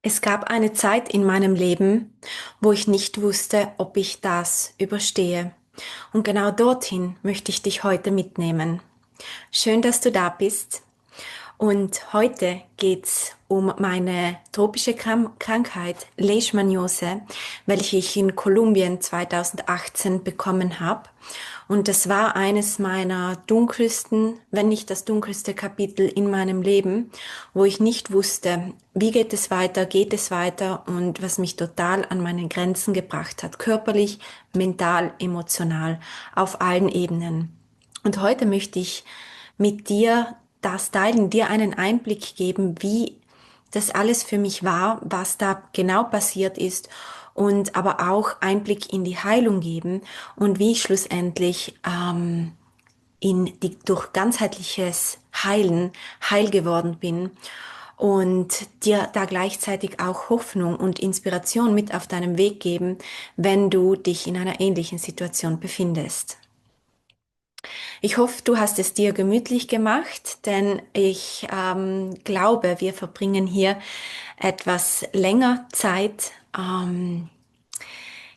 Es gab eine Zeit in meinem Leben, wo ich nicht wusste, ob ich das überstehe. Und genau dorthin möchte ich dich heute mitnehmen. Schön, dass du da bist. Und heute geht's um meine tropische Krankheit Leishmaniose, welche ich in Kolumbien 2018 bekommen habe. Und das war eines meiner dunkelsten, wenn nicht das dunkelste Kapitel in meinem Leben, wo ich nicht wusste, wie geht es weiter und was mich total an meine Grenzen gebracht hat, körperlich, mental, emotional, auf allen Ebenen. Und heute möchte ich mit dir das teilen, dir einen Einblick geben, wie das alles für mich war, was da genau passiert ist und aber auch Einblick in die Heilung geben und wie ich schlussendlich durch ganzheitliches Heilen heil geworden bin und dir da gleichzeitig auch Hoffnung und Inspiration mit auf deinem Weg geben, wenn du dich in einer ähnlichen Situation befindest. Ich hoffe, du hast es dir gemütlich gemacht, denn ich glaube, wir verbringen hier etwas länger Zeit,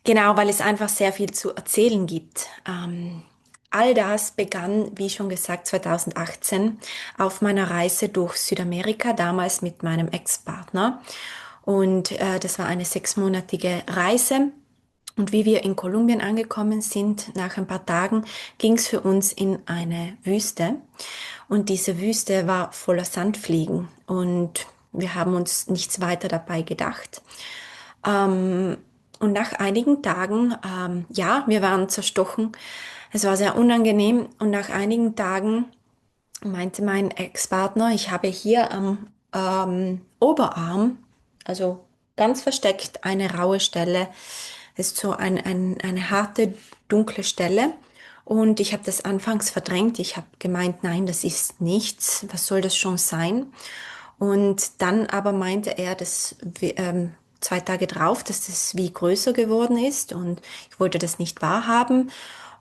genau, weil es einfach sehr viel zu erzählen gibt. All das begann, wie schon gesagt, 2018 auf meiner Reise durch Südamerika, damals mit meinem Ex-Partner. Und das war eine sechsmonatige Reise. Und wie wir in Kolumbien angekommen sind, nach ein paar Tagen, ging es für uns in eine Wüste. Und diese Wüste war voller Sandfliegen. Und wir haben uns nichts weiter dabei gedacht. Ähm, und nach einigen Tagen, ja, wir waren zerstochen. Es war sehr unangenehm. Und nach einigen Tagen meinte mein Ex-Partner, ich habe hier am Oberarm, also ganz versteckt, eine raue Stelle. Es ist so eine harte, dunkle Stelle. Und ich habe das anfangs verdrängt. Ich habe gemeint, nein, das ist nichts. Was soll das schon sein? Und dann aber meinte er, dass 2 Tage drauf, dass das wie größer geworden ist. Und ich wollte das nicht wahrhaben.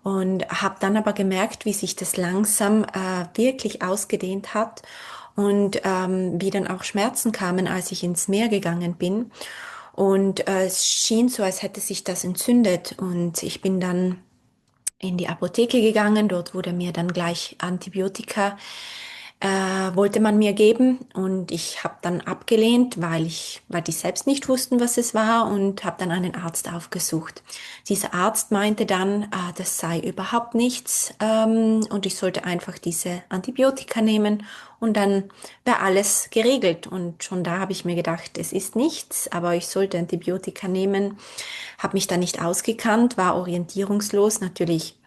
Und habe dann aber gemerkt, wie sich das langsam wirklich ausgedehnt hat und wie dann auch Schmerzen kamen, als ich ins Meer gegangen bin. Und es schien so, als hätte sich das entzündet. Und ich bin dann in die Apotheke gegangen. Dort wurde mir dann gleich Antibiotika wollte man mir geben und ich habe dann abgelehnt, weil die selbst nicht wussten, was es war und habe dann einen Arzt aufgesucht. Dieser Arzt meinte dann, das sei überhaupt nichts und ich sollte einfach diese Antibiotika nehmen und dann wäre alles geregelt. Und schon da habe ich mir gedacht, es ist nichts, aber ich sollte Antibiotika nehmen, habe mich da nicht ausgekannt, war orientierungslos, natürlich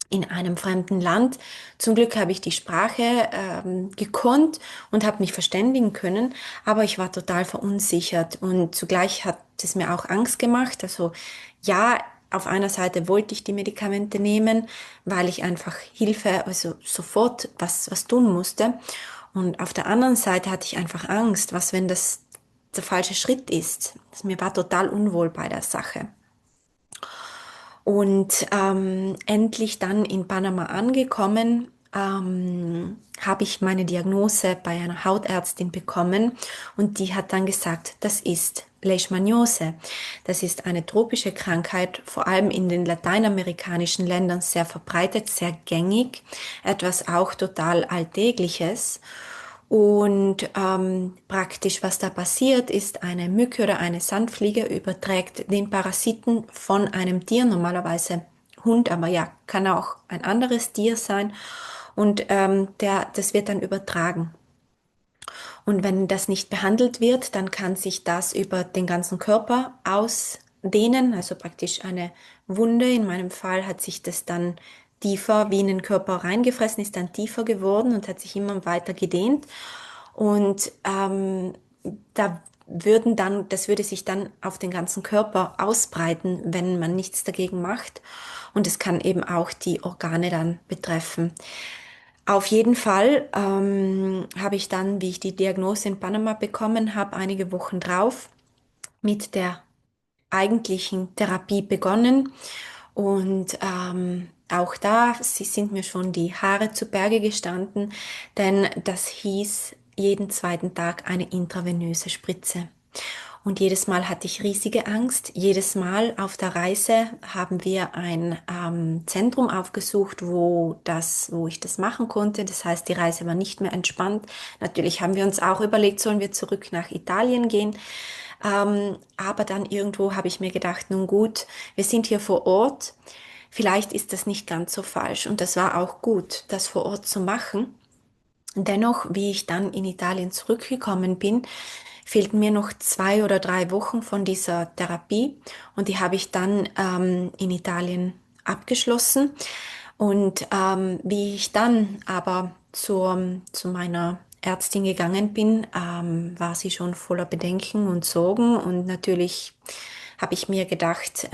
in einem fremden Land. Zum Glück habe ich die Sprache gekonnt und habe mich verständigen können, aber ich war total verunsichert und zugleich hat es mir auch Angst gemacht. Also ja, auf einer Seite wollte ich die Medikamente nehmen, weil ich einfach Hilfe, also sofort was tun musste. Und auf der anderen Seite hatte ich einfach Angst, was wenn das der falsche Schritt ist. Also mir war total unwohl bei der Sache. Und endlich dann in Panama angekommen, habe ich meine Diagnose bei einer Hautärztin bekommen und die hat dann gesagt, das ist Leishmaniose. Das ist eine tropische Krankheit, vor allem in den lateinamerikanischen Ländern sehr verbreitet, sehr gängig, etwas auch total Alltägliches. Und praktisch, was da passiert, ist eine Mücke oder eine Sandfliege überträgt den Parasiten von einem Tier, normalerweise Hund, aber ja, kann auch ein anderes Tier sein. Und das wird dann übertragen. Und wenn das nicht behandelt wird, dann kann sich das über den ganzen Körper ausdehnen, also praktisch eine Wunde. In meinem Fall hat sich das dann tiefer wie in den Körper reingefressen, ist dann tiefer geworden und hat sich immer weiter gedehnt. Und das würde sich dann auf den ganzen Körper ausbreiten, wenn man nichts dagegen macht. Und es kann eben auch die Organe dann betreffen. Auf jeden Fall habe ich dann, wie ich die Diagnose in Panama bekommen habe, einige Wochen drauf mit der eigentlichen Therapie begonnen. Und auch da sind mir schon die Haare zu Berge gestanden, denn das hieß jeden zweiten Tag eine intravenöse Spritze. Und jedes Mal hatte ich riesige Angst. Jedes Mal auf der Reise haben wir ein Zentrum aufgesucht, wo ich das machen konnte. Das heißt, die Reise war nicht mehr entspannt. Natürlich haben wir uns auch überlegt, sollen wir zurück nach Italien gehen. Aber dann irgendwo habe ich mir gedacht, nun gut, wir sind hier vor Ort. Vielleicht ist das nicht ganz so falsch. Und das war auch gut, das vor Ort zu machen. Dennoch, wie ich dann in Italien zurückgekommen bin, fehlten mir noch 2 oder 3 Wochen von dieser Therapie und die habe ich dann in Italien abgeschlossen. Und wie ich dann aber zu meiner Ärztin gegangen bin, war sie schon voller Bedenken und Sorgen und natürlich habe ich mir gedacht,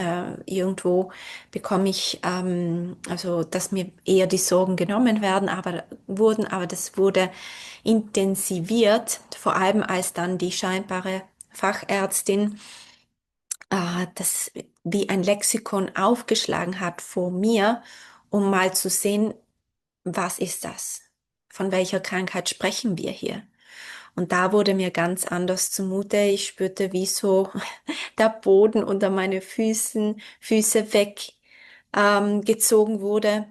irgendwo bekomme ich, also dass mir eher die Sorgen genommen aber das wurde intensiviert, vor allem als dann die scheinbare Fachärztin das wie ein Lexikon aufgeschlagen hat vor mir, um mal zu sehen, was ist das? Von welcher Krankheit sprechen wir hier? Und da wurde mir ganz anders zumute. Ich spürte, wie so der Boden unter meine Füße weg gezogen wurde.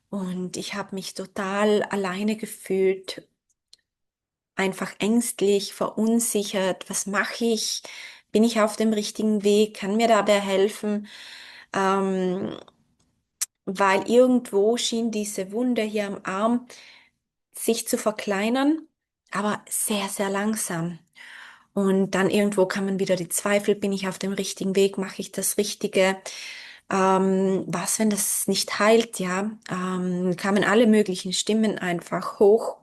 Und ich habe mich total alleine gefühlt, einfach ängstlich, verunsichert. Was mache ich? Bin ich auf dem richtigen Weg? Kann mir da wer helfen? Ähm, weil irgendwo schien diese Wunde hier am Arm sich zu verkleinern, aber sehr, sehr langsam. Und dann irgendwo kamen wieder die Zweifel, bin ich auf dem richtigen Weg, mache ich das Richtige? Was, wenn das nicht heilt, ja? Kamen alle möglichen Stimmen einfach hoch.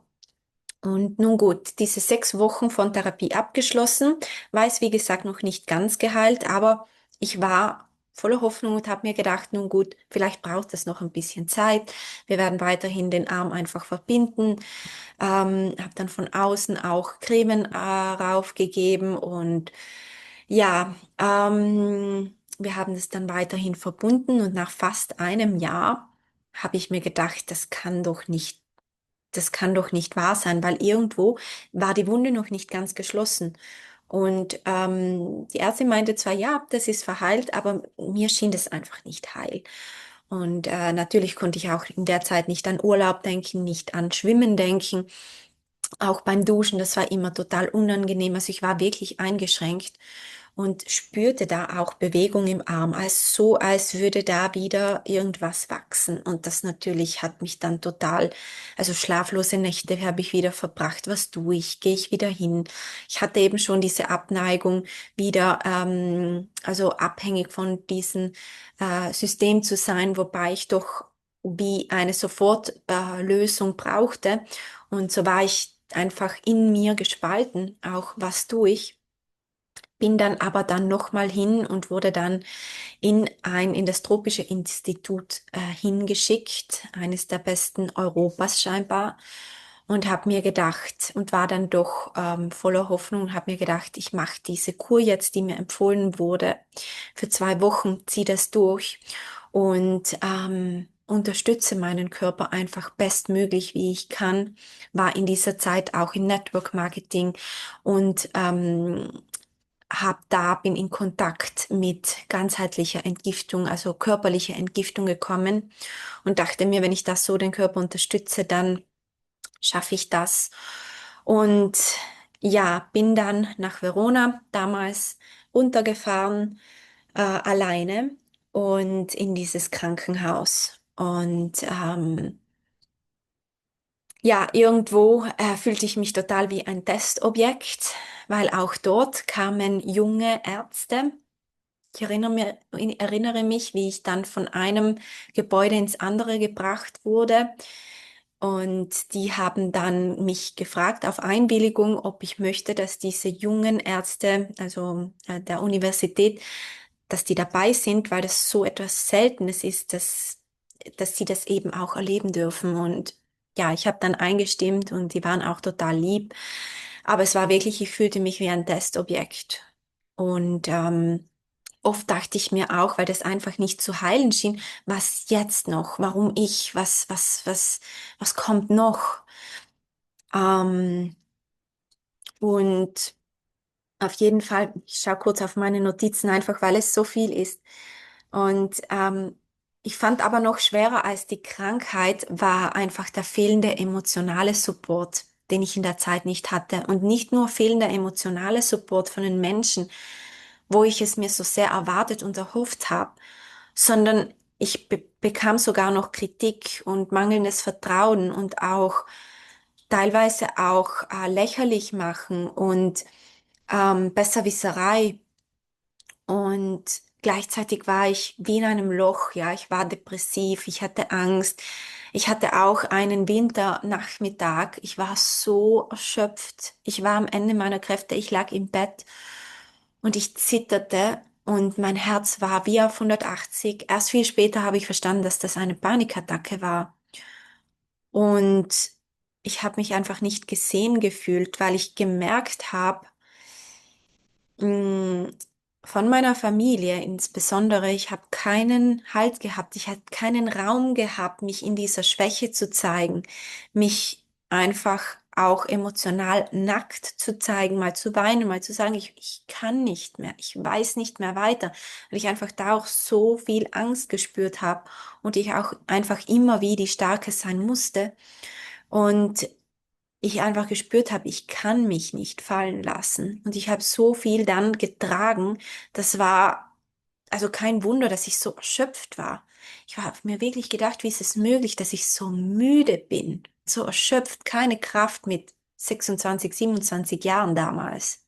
Und nun gut, diese 6 Wochen von Therapie abgeschlossen, war es wie gesagt noch nicht ganz geheilt, aber ich war voller Hoffnung und habe mir gedacht, nun gut, vielleicht braucht es noch ein bisschen Zeit. Wir werden weiterhin den Arm einfach verbinden. Habe dann von außen auch Cremen raufgegeben und ja, wir haben es dann weiterhin verbunden und nach fast einem Jahr habe ich mir gedacht, das kann doch nicht wahr sein, weil irgendwo war die Wunde noch nicht ganz geschlossen. Und die Ärztin meinte zwar, ja, das ist verheilt, aber mir schien das einfach nicht heil. Und natürlich konnte ich auch in der Zeit nicht an Urlaub denken, nicht an Schwimmen denken. Auch beim Duschen, das war immer total unangenehm. Also ich war wirklich eingeschränkt und spürte da auch Bewegung im Arm, als würde da wieder irgendwas wachsen. Und das natürlich hat mich dann total, also schlaflose Nächte habe ich wieder verbracht. Was tue ich? Gehe ich wieder hin? Ich hatte eben schon diese Abneigung, wieder, also abhängig von diesem System zu sein, wobei ich doch wie eine Sofortlösung brauchte. Und so war ich einfach in mir gespalten, auch was tue ich. Bin dann aber dann nochmal hin und wurde dann in das Tropische Institut hingeschickt, eines der besten Europas scheinbar. Und habe mir gedacht und war dann doch voller Hoffnung und habe mir gedacht, ich mache diese Kur jetzt, die mir empfohlen wurde, für 2 Wochen, ziehe das durch und unterstütze meinen Körper einfach bestmöglich, wie ich kann. War in dieser Zeit auch im Network Marketing und bin in Kontakt mit ganzheitlicher Entgiftung, also körperlicher Entgiftung gekommen und dachte mir, wenn ich das so den Körper unterstütze, dann schaffe ich das. Und ja, bin dann nach Verona damals runtergefahren, alleine und in dieses Krankenhaus. Und ja, irgendwo fühlte ich mich total wie ein Testobjekt, weil auch dort kamen junge Ärzte. Ich erinnere mich, wie ich dann von einem Gebäude ins andere gebracht wurde. Und die haben dann mich gefragt auf Einwilligung, ob ich möchte, dass diese jungen Ärzte, also der Universität, dass die dabei sind, weil das so etwas Seltenes ist, dass sie das eben auch erleben dürfen. Und ja, ich habe dann eingestimmt und die waren auch total lieb. Aber es war wirklich, ich fühlte mich wie ein Testobjekt. Und oft dachte ich mir auch, weil das einfach nicht zu heilen schien, was jetzt noch? Warum ich? Was kommt noch? Ähm, und Auf jeden Fall, ich schaue kurz auf meine Notizen, einfach weil es so viel ist. Und ich fand aber noch schwerer als die Krankheit war einfach der fehlende emotionale Support, den ich in der Zeit nicht hatte. Und nicht nur fehlender emotionale Support von den Menschen, wo ich es mir so sehr erwartet und erhofft habe, sondern ich bekam sogar noch Kritik und mangelndes Vertrauen und auch teilweise auch lächerlich machen und Besserwisserei. Und gleichzeitig war ich wie in einem Loch, ja, ich war depressiv, ich hatte Angst. Ich hatte auch einen Winternachmittag. Ich war so erschöpft. Ich war am Ende meiner Kräfte. Ich lag im Bett und ich zitterte und mein Herz war wie auf 180. Erst viel später habe ich verstanden, dass das eine Panikattacke war. Und ich habe mich einfach nicht gesehen gefühlt, weil ich gemerkt habe, Mm, von meiner Familie insbesondere, ich habe keinen Halt gehabt, ich hatte keinen Raum gehabt, mich in dieser Schwäche zu zeigen, mich einfach auch emotional nackt zu zeigen, mal zu weinen, mal zu sagen, ich kann nicht mehr, ich weiß nicht mehr weiter, weil ich einfach da auch so viel Angst gespürt habe und ich auch einfach immer wie die Starke sein musste. Und ich einfach gespürt habe, ich kann mich nicht fallen lassen. Und ich habe so viel dann getragen. Das war also kein Wunder, dass ich so erschöpft war. Ich habe mir wirklich gedacht, wie ist es möglich, dass ich so müde bin, so erschöpft, keine Kraft mit 26, 27 Jahren damals.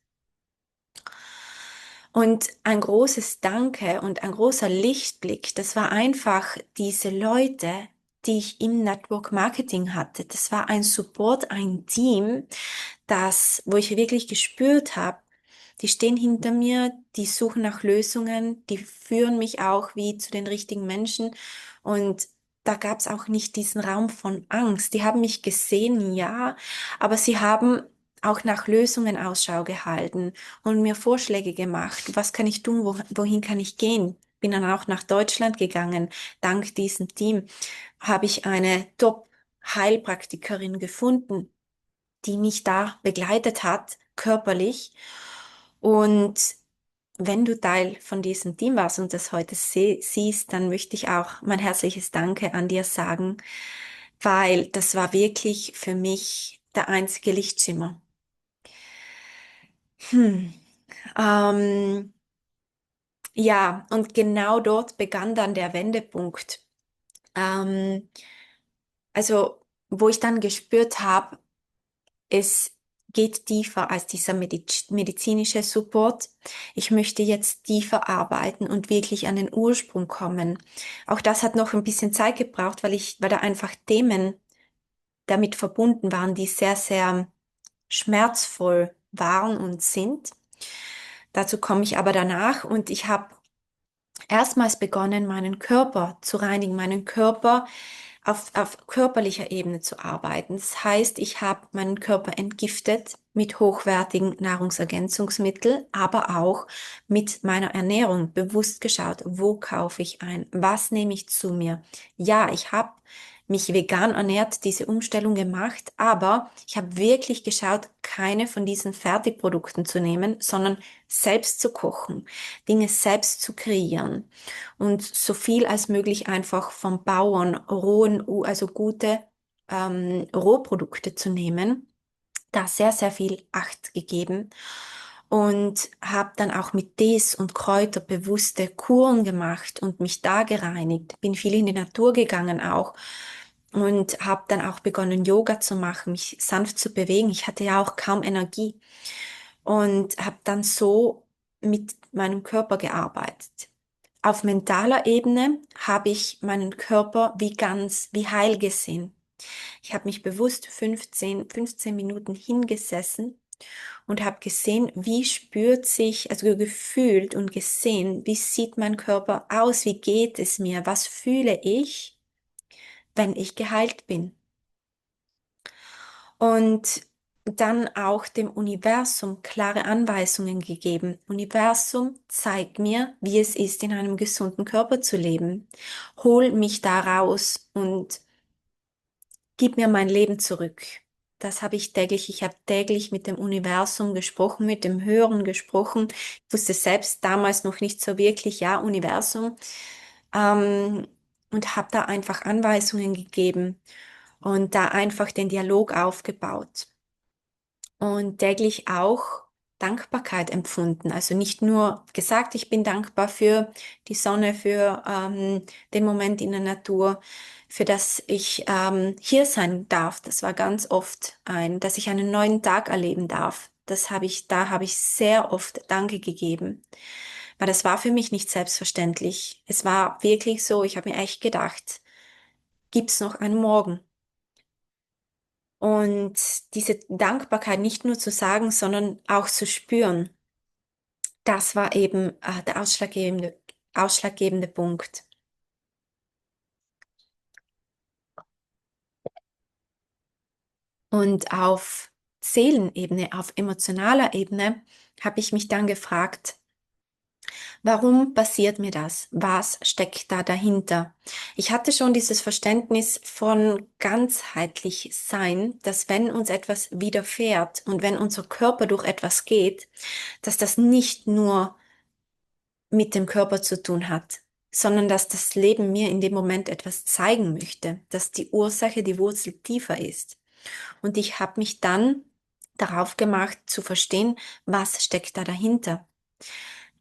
Und ein großes Danke und ein großer Lichtblick, das war einfach diese Leute, die ich im Network Marketing hatte. Das war ein Support, ein Team, wo ich wirklich gespürt habe, die stehen hinter mir, die suchen nach Lösungen, die führen mich auch wie zu den richtigen Menschen. Und da gab es auch nicht diesen Raum von Angst. Die haben mich gesehen, ja, aber sie haben auch nach Lösungen Ausschau gehalten und mir Vorschläge gemacht. Was kann ich tun? Wohin kann ich gehen? Bin dann auch nach Deutschland gegangen. Dank diesem Team habe ich eine Top-Heilpraktikerin gefunden, die mich da begleitet hat, körperlich. Und wenn du Teil von diesem Team warst und das heute siehst, dann möchte ich auch mein herzliches Danke an dir sagen, weil das war wirklich für mich der einzige Lichtschimmer. Hm. Ähm, ja, und genau dort begann dann der Wendepunkt. Ähm, also, wo ich dann gespürt habe, es geht tiefer als dieser medizinische Support. Ich möchte jetzt tiefer arbeiten und wirklich an den Ursprung kommen. Auch das hat noch ein bisschen Zeit gebraucht, weil da einfach Themen damit verbunden waren, die sehr, sehr schmerzvoll waren und sind. Dazu komme ich aber danach und ich habe erstmals begonnen, meinen Körper zu reinigen, meinen Körper auf körperlicher Ebene zu arbeiten. Das heißt, ich habe meinen Körper entgiftet mit hochwertigen Nahrungsergänzungsmitteln, aber auch mit meiner Ernährung bewusst geschaut, wo kaufe ich ein, was nehme ich zu mir. Ja, ich habe mich vegan ernährt, diese Umstellung gemacht, aber ich habe wirklich geschaut, keine von diesen Fertigprodukten zu nehmen, sondern selbst zu kochen, Dinge selbst zu kreieren und so viel als möglich einfach vom Bauern also gute Rohprodukte zu nehmen. Da sehr, sehr viel Acht gegeben und habe dann auch mit Tees und Kräuter bewusste Kuren gemacht und mich da gereinigt. Bin viel in die Natur gegangen auch und habe dann auch begonnen, Yoga zu machen, mich sanft zu bewegen. Ich hatte ja auch kaum Energie und habe dann so mit meinem Körper gearbeitet. Auf mentaler Ebene habe ich meinen Körper wie ganz, wie heil gesehen. Ich habe mich bewusst 15 Minuten hingesessen und habe gesehen, wie spürt sich, also gefühlt und gesehen, wie sieht mein Körper aus, wie geht es mir, was fühle ich, wenn ich geheilt bin. Und dann auch dem Universum klare Anweisungen gegeben. Universum, zeig mir, wie es ist, in einem gesunden Körper zu leben. Hol mich da raus und gib mir mein Leben zurück. das habe ich täglich. Ich habe täglich mit dem Universum gesprochen, mit dem Hören gesprochen. Ich wusste selbst damals noch nicht so wirklich, ja, Universum. Ähm, und habe da einfach Anweisungen gegeben und da einfach den Dialog aufgebaut und täglich auch Dankbarkeit empfunden. Also nicht nur gesagt, ich bin dankbar für die Sonne, für den Moment in der Natur, für das ich hier sein darf. Das war ganz oft dass ich einen neuen Tag erleben darf. Da habe ich sehr oft Danke gegeben. Weil das war für mich nicht selbstverständlich. Es war wirklich so, ich habe mir echt gedacht, gibt's noch einen Morgen? Und diese Dankbarkeit nicht nur zu sagen, sondern auch zu spüren, das war eben der ausschlaggebende Punkt. Und auf Seelenebene, auf emotionaler Ebene habe ich mich dann gefragt, warum passiert mir das? Was steckt da dahinter? Ich hatte schon dieses Verständnis von ganzheitlich sein, dass wenn uns etwas widerfährt und wenn unser Körper durch etwas geht, dass das nicht nur mit dem Körper zu tun hat, sondern dass das Leben mir in dem Moment etwas zeigen möchte, dass die Ursache, die Wurzel tiefer ist. Und ich habe mich dann darauf gemacht zu verstehen, was steckt da dahinter.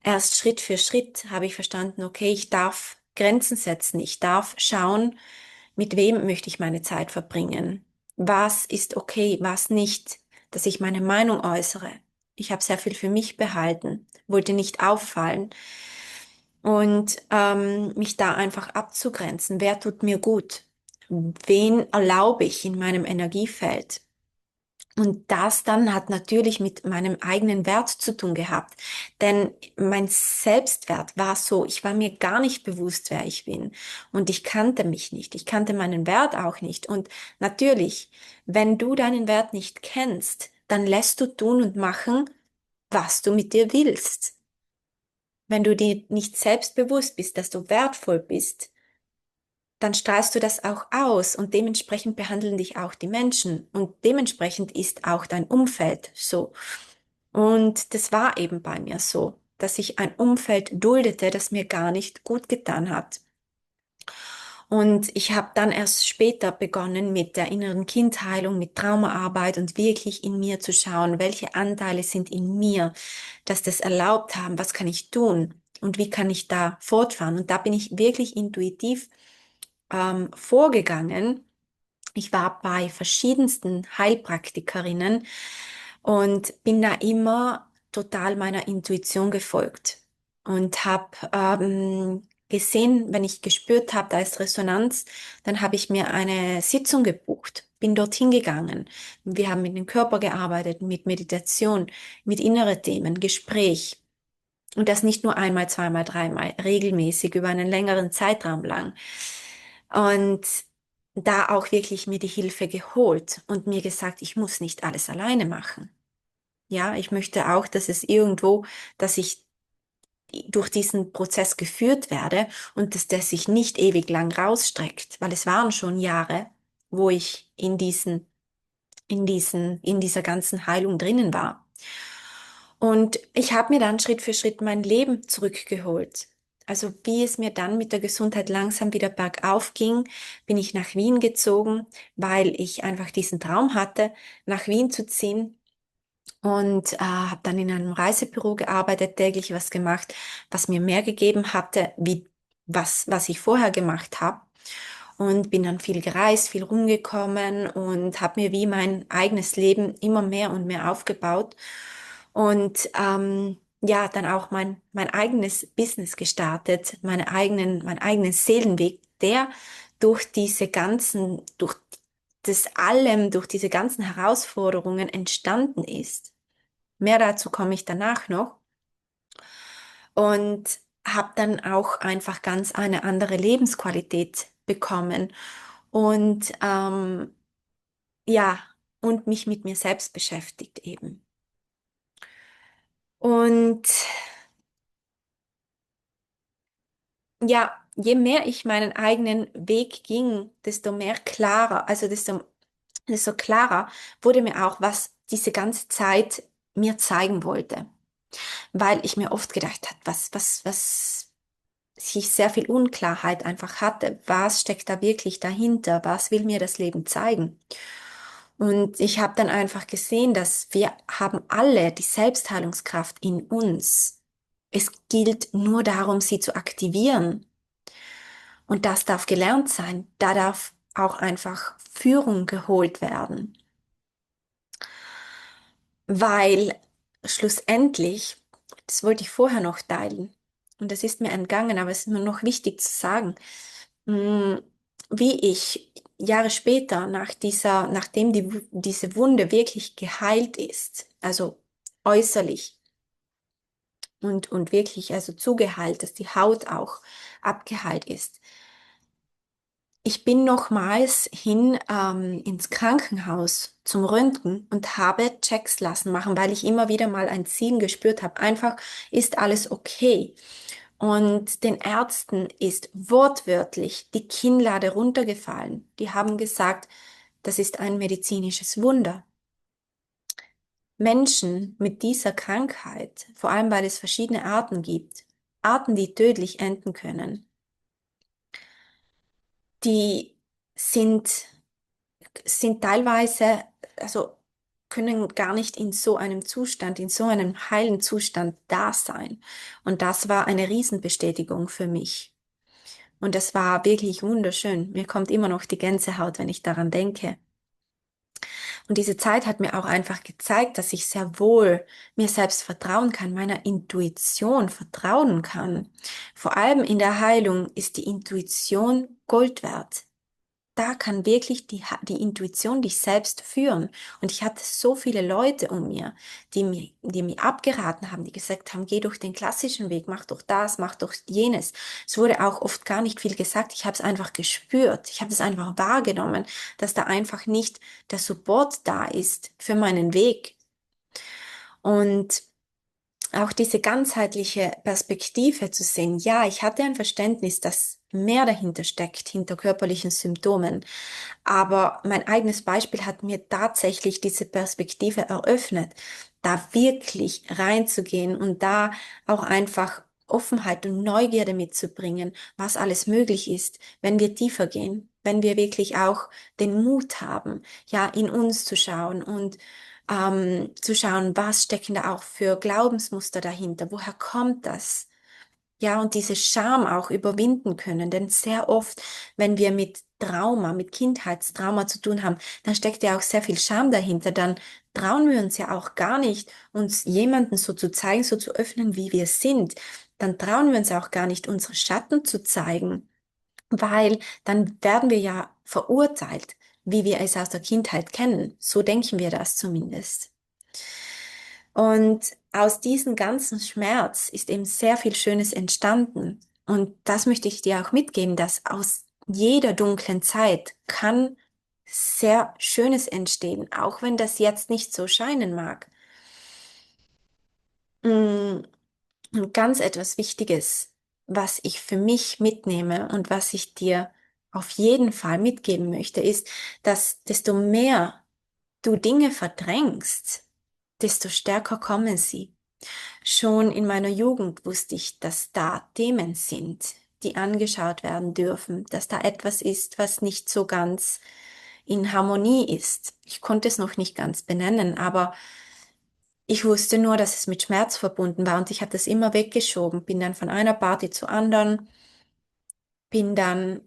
Erst Schritt für Schritt habe ich verstanden, okay, ich darf Grenzen setzen, ich darf schauen, mit wem möchte ich meine Zeit verbringen, was ist okay, was nicht, dass ich meine Meinung äußere. Ich habe sehr viel für mich behalten, wollte nicht auffallen und mich da einfach abzugrenzen. Wer tut mir gut? Wen erlaube ich in meinem Energiefeld? Und das dann hat natürlich mit meinem eigenen Wert zu tun gehabt. Denn mein Selbstwert war so, ich war mir gar nicht bewusst, wer ich bin. Und ich kannte mich nicht. Ich kannte meinen Wert auch nicht. Und natürlich, wenn du deinen Wert nicht kennst, dann lässt du tun und machen, was du mit dir willst. Wenn du dir nicht selbst bewusst bist, dass du wertvoll bist, dann strahlst du das auch aus und dementsprechend behandeln dich auch die Menschen und dementsprechend ist auch dein Umfeld so. Und das war eben bei mir so, dass ich ein Umfeld duldete, das mir gar nicht gut getan hat. Und ich habe dann erst später begonnen mit der inneren Kindheilung, mit Traumaarbeit und wirklich in mir zu schauen, welche Anteile sind in mir, dass das erlaubt haben, was kann ich tun und wie kann ich da fortfahren. Und da bin ich wirklich intuitiv vorgegangen. Ich war bei verschiedensten Heilpraktikerinnen und bin da immer total meiner Intuition gefolgt und habe gesehen, wenn ich gespürt habe, da ist Resonanz, dann habe ich mir eine Sitzung gebucht, bin dorthin gegangen. Wir haben mit dem Körper gearbeitet, mit Meditation, mit inneren Themen, Gespräch. Und das nicht nur einmal, zweimal, dreimal, regelmäßig über einen längeren Zeitraum lang. Und da auch wirklich mir die Hilfe geholt und mir gesagt, ich muss nicht alles alleine machen. Ja, ich möchte auch, dass es irgendwo, dass ich durch diesen Prozess geführt werde und dass der sich nicht ewig lang rausstreckt, weil es waren schon Jahre, wo ich in dieser ganzen Heilung drinnen war. Und ich habe mir dann Schritt für Schritt mein Leben zurückgeholt. Also wie es mir dann mit der Gesundheit langsam wieder bergauf ging, bin ich nach Wien gezogen, weil ich einfach diesen Traum hatte, nach Wien zu ziehen und habe dann in einem Reisebüro gearbeitet, täglich was gemacht, was mir mehr gegeben hatte, wie was ich vorher gemacht habe. Und bin dann viel gereist, viel rumgekommen und habe mir wie mein eigenes Leben immer mehr und mehr aufgebaut. Und ja, dann auch mein eigenes Business gestartet, meinen eigenen Seelenweg, der durch das allem, durch diese ganzen Herausforderungen entstanden ist. Mehr dazu komme ich danach noch. Und habe dann auch einfach ganz eine andere Lebensqualität bekommen. Und ja, und mich mit mir selbst beschäftigt eben. Und ja, je mehr ich meinen eigenen Weg ging, desto mehr klarer, also desto desto klarer wurde mir auch, was diese ganze Zeit mir zeigen wollte. Weil ich mir oft gedacht habe, was ich sehr viel Unklarheit einfach hatte. Was steckt da wirklich dahinter? Was will mir das Leben zeigen? Und ich habe dann einfach gesehen, dass wir haben alle die Selbstheilungskraft in uns. Es gilt nur darum, sie zu aktivieren. Und das darf gelernt sein. Da darf auch einfach Führung geholt werden. Weil schlussendlich, das wollte ich vorher noch teilen, und das ist mir entgangen, aber es ist mir noch wichtig zu sagen, mh, wie ich Jahre später nachdem diese Wunde wirklich geheilt ist, also äußerlich und wirklich also zugeheilt, dass die Haut auch abgeheilt ist. Ich bin nochmals ins Krankenhaus zum Röntgen und habe Checks lassen machen, weil ich immer wieder mal ein Ziehen gespürt habe. Einfach, ist alles okay? Und den Ärzten ist wortwörtlich die Kinnlade runtergefallen. Die haben gesagt, das ist ein medizinisches Wunder. Menschen mit dieser Krankheit, vor allem weil es verschiedene Arten gibt, Arten, die tödlich enden können, die sind sind teilweise, also können gar nicht in so einem Zustand, in so einem heilen Zustand da sein. Und das war eine Riesenbestätigung für mich. Und das war wirklich wunderschön. Mir kommt immer noch die Gänsehaut, wenn ich daran denke. Und diese Zeit hat mir auch einfach gezeigt, dass ich sehr wohl mir selbst vertrauen kann, meiner Intuition vertrauen kann. Vor allem in der Heilung ist die Intuition Gold wert. Da kann wirklich die Intuition dich selbst führen. Und ich hatte so viele Leute um mir, die mir abgeraten haben, die gesagt haben, geh durch den klassischen Weg, mach doch das, mach doch jenes. Es wurde auch oft gar nicht viel gesagt. Ich habe es einfach gespürt. Ich habe es einfach wahrgenommen, dass da einfach nicht der Support da ist für meinen Weg. Und auch diese ganzheitliche Perspektive zu sehen. Ja, ich hatte ein Verständnis, dass mehr dahinter steckt, hinter körperlichen Symptomen. Aber mein eigenes Beispiel hat mir tatsächlich diese Perspektive eröffnet, da wirklich reinzugehen und da auch einfach Offenheit und Neugierde mitzubringen, was alles möglich ist, wenn wir tiefer gehen, wenn wir wirklich auch den Mut haben, ja, in uns zu schauen und zu schauen, was stecken da auch für Glaubensmuster dahinter, woher kommt das? Ja, und diese Scham auch überwinden können, denn sehr oft, wenn wir mit Trauma, mit Kindheitstrauma zu tun haben, dann steckt ja auch sehr viel Scham dahinter, dann trauen wir uns ja auch gar nicht, uns jemanden so zu zeigen, so zu öffnen, wie wir sind. Dann trauen wir uns auch gar nicht, unsere Schatten zu zeigen, weil dann werden wir ja verurteilt, wie wir es aus der Kindheit kennen. So denken wir das zumindest. Und aus diesem ganzen Schmerz ist eben sehr viel Schönes entstanden. Und das möchte ich dir auch mitgeben, dass aus jeder dunklen Zeit kann sehr Schönes entstehen, auch wenn das jetzt nicht so scheinen mag. Mm, Und ganz etwas Wichtiges, was ich für mich mitnehme und was ich dir auf jeden Fall mitgeben möchte, ist, dass desto mehr du Dinge verdrängst, desto stärker kommen sie. Schon in meiner Jugend wusste ich, dass da Themen sind, die angeschaut werden dürfen, dass da etwas ist, was nicht so ganz in Harmonie ist. Ich konnte es noch nicht ganz benennen, aber ich wusste nur, dass es mit Schmerz verbunden war und ich habe das immer weggeschoben, bin dann von einer Party zur anderen,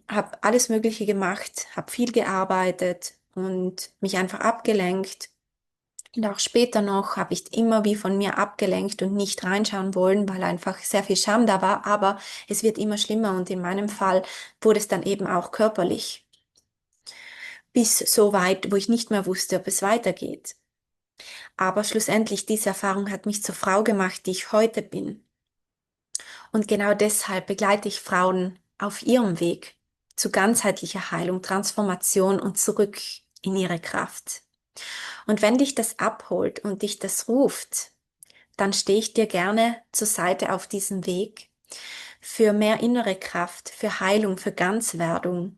habe alles Mögliche gemacht, habe viel gearbeitet und mich einfach abgelenkt. Und auch später noch habe ich immer wie von mir abgelenkt und nicht reinschauen wollen, weil einfach sehr viel Scham da war. Aber es wird immer schlimmer und in meinem Fall wurde es dann eben auch körperlich. Bis so weit, wo ich nicht mehr wusste, ob es weitergeht. Aber schlussendlich, diese Erfahrung hat mich zur Frau gemacht, die ich heute bin. Und genau deshalb begleite ich Frauen auf ihrem Weg zu ganzheitlicher Heilung, Transformation und zurück in ihre Kraft. Und wenn dich das abholt und dich das ruft, dann stehe ich dir gerne zur Seite auf diesem Weg für mehr innere Kraft, für Heilung, für Ganzwerdung.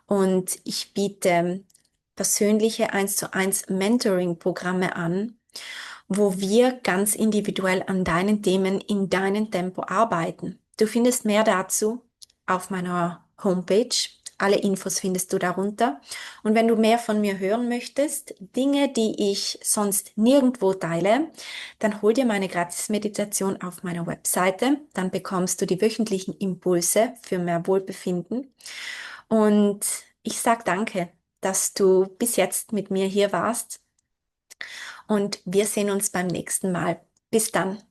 Und ich biete persönliche 1:1 Mentoring-Programme an, wo wir ganz individuell an deinen Themen in deinem Tempo arbeiten. Du findest mehr dazu auf meiner Homepage. Alle Infos findest du darunter. Und wenn du mehr von mir hören möchtest, Dinge, die ich sonst nirgendwo teile, dann hol dir meine Gratis-Meditation auf meiner Webseite. Dann bekommst du die wöchentlichen Impulse für mehr Wohlbefinden. Und ich sag danke, dass du bis jetzt mit mir hier warst. Und wir sehen uns beim nächsten Mal. Bis dann.